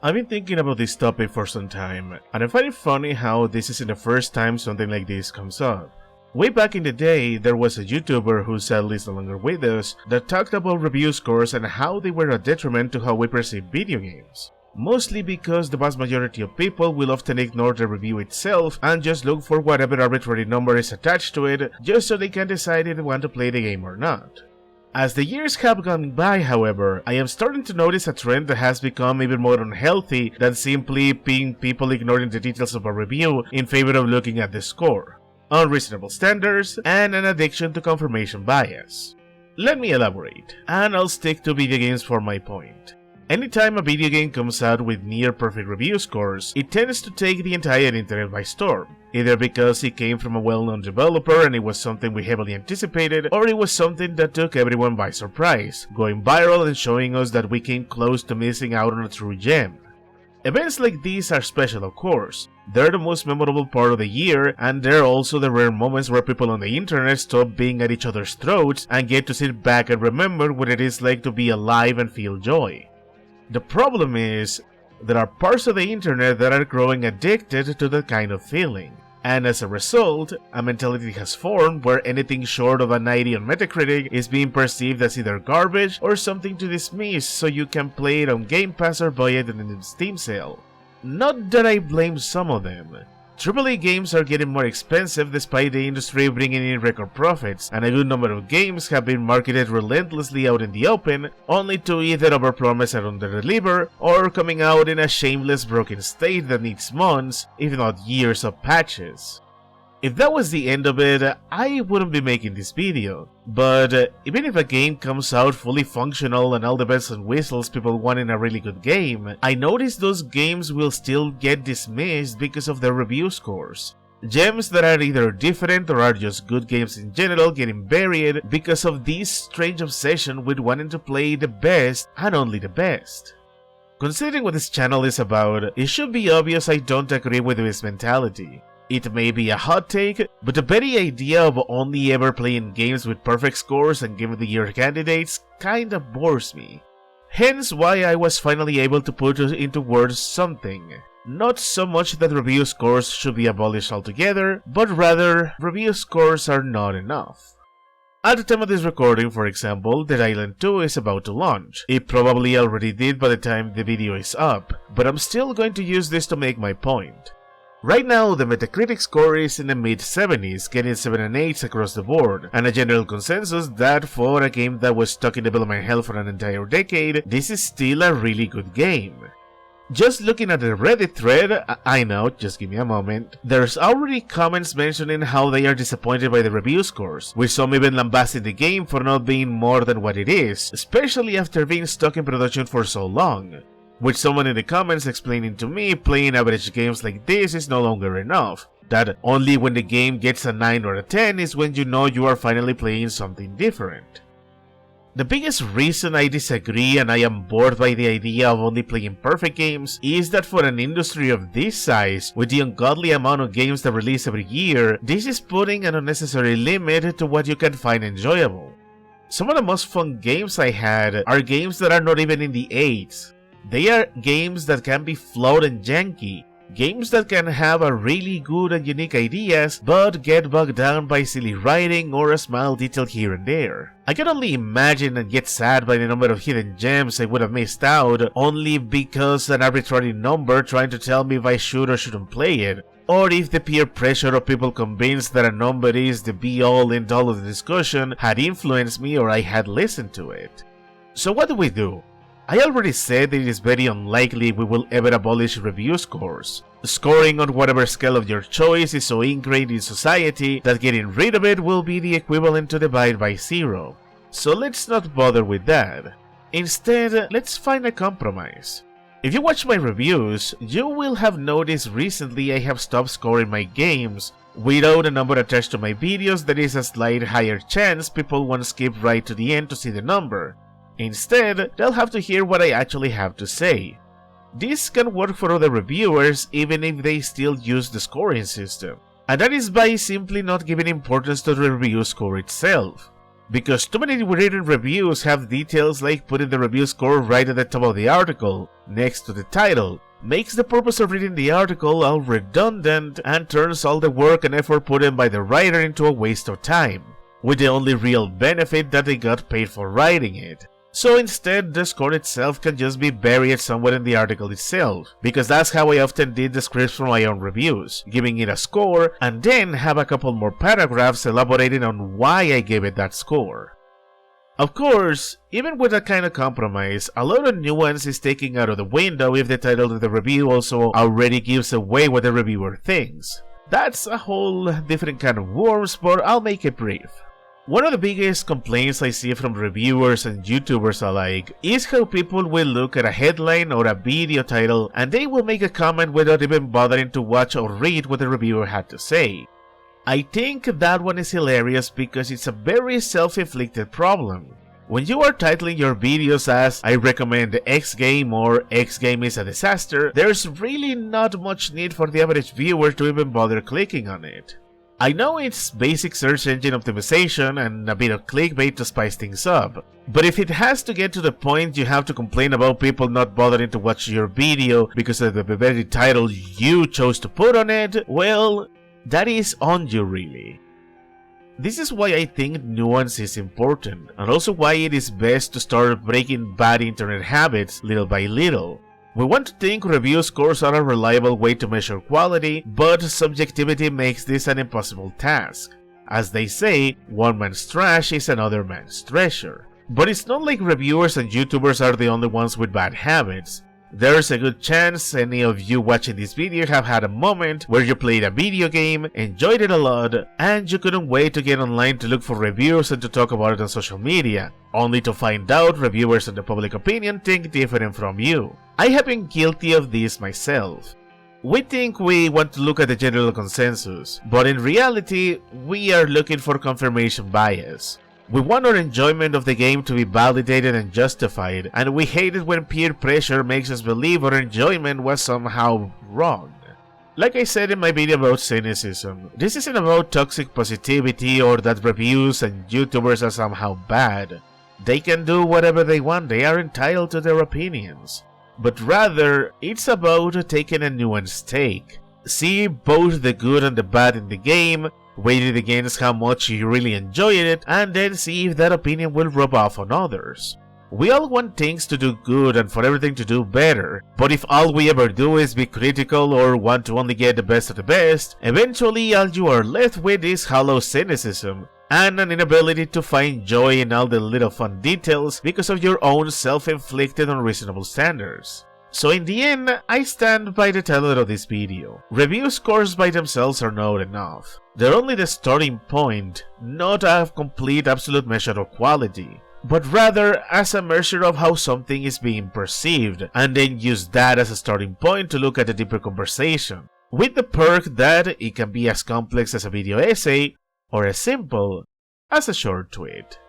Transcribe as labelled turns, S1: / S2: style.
S1: I've been thinking about this topic for some time, and I find it funny how this isn't the first time something like this comes up. Way back in the day, there was a YouTuber who sadly is no longer with us that talked about review scores and how they were a detriment to how we perceive video games. Mostly because the vast majority of people will often ignore the review itself and just look for whatever arbitrary number is attached to it just so they can decide if they want to play the game or not. As the years have gone by, however, I am starting to notice a trend that has become even more unhealthy than simply being people ignoring the details of a review in favor of looking at the score, unreasonable standards, and an addiction to confirmation bias. Let me elaborate, and I'll stick to video games for my point. Anytime a video game comes out with near-perfect review scores, it tends to take the entire internet by storm. Either because it came from a well-known developer and it was something we heavily anticipated, or it was something that took everyone by surprise, going viral and showing us that we came close to missing out on a true gem. Events like these are special, of course. They're the most memorable part of the year, and they're also the rare moments where people on the internet stop being at each other's throats and get to sit back and remember what it is like to be alive and feel joy. The problem is, there are parts of the internet that are growing addicted to that kind of feeling, and as a result, a mentality has formed where anything short of a 90 on Metacritic is being perceived as either garbage or something to dismiss so you can play it on Game Pass or buy it in a Steam sale. Not that I blame some of them. AAA games are getting more expensive despite the industry bringing in record profits, and a good number of games have been marketed relentlessly out in the open, only to either overpromise and underdeliver, or coming out in a shameless broken state that needs months, if not years of patches. If that was the end of it, I wouldn't be making this video, but even if a game comes out fully functional and all the bells and whistles people want in a really good game, I notice those games will still get dismissed because of their review scores. Gems that are either different or are just good games in general getting buried because of this strange obsession with wanting to play the best and only the best. Considering what this channel is about, it should be obvious I don't agree with this mentality. It may be a hot take, but the very idea of only ever playing games with perfect scores and Game of the Year candidates kinda bores me. Hence why I was finally able to put into words something. Not so much that review scores should be abolished altogether, but rather, review scores are not enough. At the time of this recording, for example, Dead Island 2 is about to launch. It probably already did by the time the video is up, but I'm still going to use this to make my point. Right now, the Metacritic score is in the mid-70s, getting 7 and 8s across the board, and a general consensus that for a game that was stuck in development hell for an entire decade, this is still a really good game. Just looking at the Reddit thread, I know, just give me a moment, there's already comments mentioning how they are disappointed by the review scores, with some even lambasting the game for not being more than what it is, especially after being stuck in production for so long. With someone in the comments explaining to me playing average games like this is no longer enough, that only when the game gets a 9 or a 10 is when you know you are finally playing something different. The biggest reason I disagree and I am bored by the idea of only playing perfect games is that for an industry of this size, with the ungodly amount of games that release every year, this is putting an unnecessary limit to what you can find enjoyable. Some of the most fun games I had are games that are not even in the 8s. They are games that can be flawed and janky, games that can have a really good and unique ideas, but get bogged down by silly writing or a small detail here and there. I can only imagine and get sad by the number of hidden gems I would have missed out only because an arbitrary number trying to tell me if I should or shouldn't play it, or if the peer pressure of people convinced that a number is the be-all and all of the discussion had influenced me or I had listened to it. So what do? I already said that it is very unlikely we will ever abolish review scores. Scoring on whatever scale of your choice is so ingrained in society that getting rid of it will be the equivalent to divide by 0. So let's not bother with that. Instead, let's find a compromise. If you watch my reviews, you will have noticed recently I have stopped scoring my games without a number attached to my videos. There is a slight higher chance people won't skip right to the end to see the number. Instead, they'll have to hear what I actually have to say. This can work for other reviewers even if they still use the scoring system, and that is by simply not giving importance to the review score itself. because too many written reviews have details like putting the review score right at the top of the article, next to the title, makes the purpose of reading the article all redundant and turns all the work and effort put in by the writer into a waste of time, with the only real benefit that they got paid for writing it. So instead, the score itself can just be buried somewhere in the article itself, because that's how I often did the scripts for my own reviews, giving it a score and then have a couple more paragraphs elaborating on why I gave it that score. Of course, even with that kind of compromise, a lot of nuance is taken out of the window if the title of the review also already gives away what the reviewer thinks. That's a whole different kind of worms, but I'll make it brief. One of the biggest complaints I see from reviewers and YouTubers alike is how people will look at a headline or a video title and they will make a comment without even bothering to watch or read what the reviewer had to say. I think that one is hilarious because it's a very self-inflicted problem. When you are titling your videos as "I recommend X game" or "X game is a disaster," there's really not much need for the average viewer to even bother clicking on it. I know it's basic search engine optimization and a bit of clickbait to spice things up, but if it has to get to the point you have to complain about people not bothering to watch your video because of the very title you chose to put on it, well, that is on you really. This is why I think nuance is important, and also why it is best to start breaking bad internet habits little by little. We want to think review scores are a reliable way to measure quality, but subjectivity makes this an impossible task. As they say, one man's trash is another man's treasure. But it's not like reviewers and YouTubers are the only ones with bad habits. There's a good chance any of you watching this video have had a moment where you played a video game, enjoyed it a lot, and you couldn't wait to get online to look for reviews and to talk about it on social media, only to find out reviewers and the public opinion think different from you. I have been guilty of this myself. We think we want to look at the general consensus, but in reality, we are looking for confirmation bias. We want our enjoyment of the game to be validated and justified, and we hate it when peer pressure makes us believe our enjoyment was somehow wrong. Like I said in my video about cynicism, this isn't about toxic positivity or that reviews and YouTubers are somehow bad. They can do whatever they want, they are entitled to their opinions. But rather, it's about taking a nuanced take. See both the good and the bad in the game, weigh it against how much you really enjoyed it, and then see if that opinion will rub off on others. We all want things to do good and for everything to do better, but if all we ever do is be critical or want to only get the best of the best, eventually all you are left with is hollow cynicism, and an inability to find joy in all the little fun details because of your own self-inflicted unreasonable standards. So in the end, I stand by the title of this video. Review scores by themselves are not enough. They're only the starting point, not a complete absolute measure of quality, but rather as a measure of how something is being perceived, and then use that as a starting point to look at a deeper conversation, with the perk that it can be as complex as a video essay, or as simple as a short tweet.